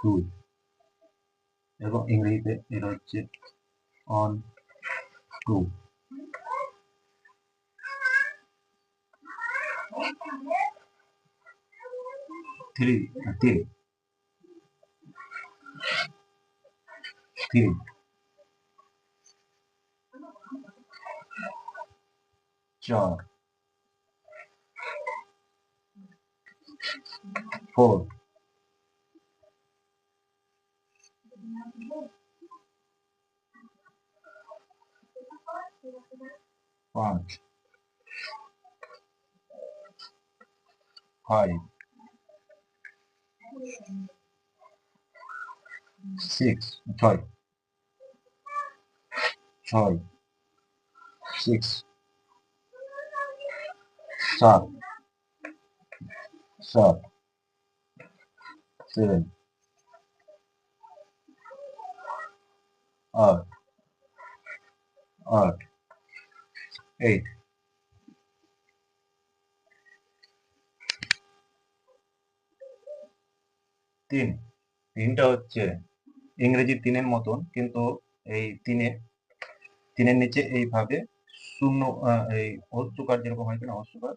2 এবং ইংরেজিতে এটা হচ্ছে on 2 3 4 4 5 5 6 6 6 6 7 7 7 8 8 8 3 3টা হচ্ছে ইংরেজি 3-এর মতন, কিন্তু এই 3-এর নিচে এইভাবে শূন্য এই হস্যকার যেরকম হয় কিনা হস্যকার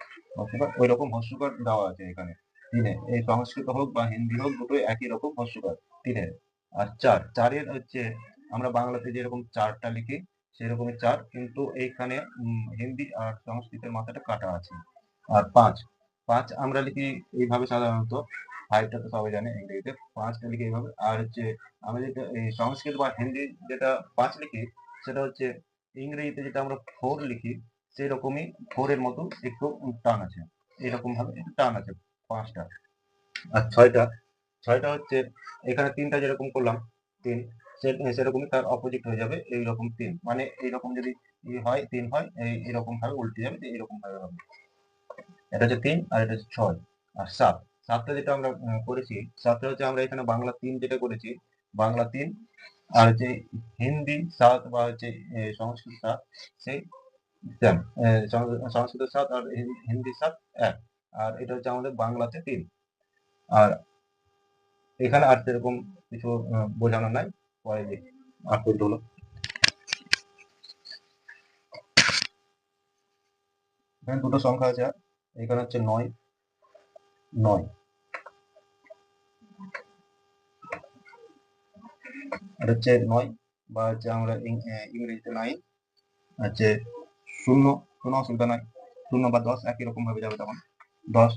ওই রকম হস্যকার দেওয়া আছে এখানে 3-এ। এই সংস্কৃত হোক বা হিন্দি হোক দুটোই একই রকম হস্যকার 3-এর। আর 4-এর হচ্ছে আমরা বাংলাতে যেরকম 4টা লিখি সেরকমই 4, কিন্তু এইখানে হিন্দি আর সংস্কৃতের মাথাটা কাটা আছে। আর 5 আমরা লিখি এইভাবে সাধারণত, 5টা তো সবাই জানে, ইংরেজিতে 5টা লিখি এইভাবে। আর হচ্ছে আমরা যেটা এই সংস্কৃত বা হিন্দি যেটা 5 লিখি সেটা হচ্ছে ইংরেজিতে যেটা আমরা 4 লিখি সেরকমই 4-এর মতো একটু টান আছে, এরকম ভাবে একটু টান আছে 5টা। আর 6টা হচ্ছে এখানে 3টা যেরকম করলাম 3 সেরকমই তার অপোজিট হয়ে যাবে এইরকম 3, মানে এইরকম যদি হয় 3 হয় এইরকম ভাবে উল্টে যাবে, এইরকম ভাবে হবে। এটা হচ্ছে 3 আর এটা হচ্ছে 6। আর 7টা যেটা আমরা করেছি, 7টা হচ্ছে আমরা এখানে বাংলা 3 যেটা করেছি, বাংলা 3 আর হচ্ছে হিন্দি 7 বা হচ্ছে সংস্কৃত 7 সেই সেম, সংস্কৃত 7 আর হিন্দি 7 এক। আর এটা হচ্ছে আমাদের বাংলাতে 3। আর এখানে আর সেরকম কিছু বোঝানো নাই, পরে আর করতে হলো। এখানে দুটো সংখ্যা আছে, এখানে হচ্ছে 9 9, এটা হচ্ছে 9 বা হচ্ছে আমরা ইংরেজিতে 9 হচ্ছে 0, কোনো অসুবিধা নাই। 0 বা 10 একই রকম ভাবে যাবে তখন 10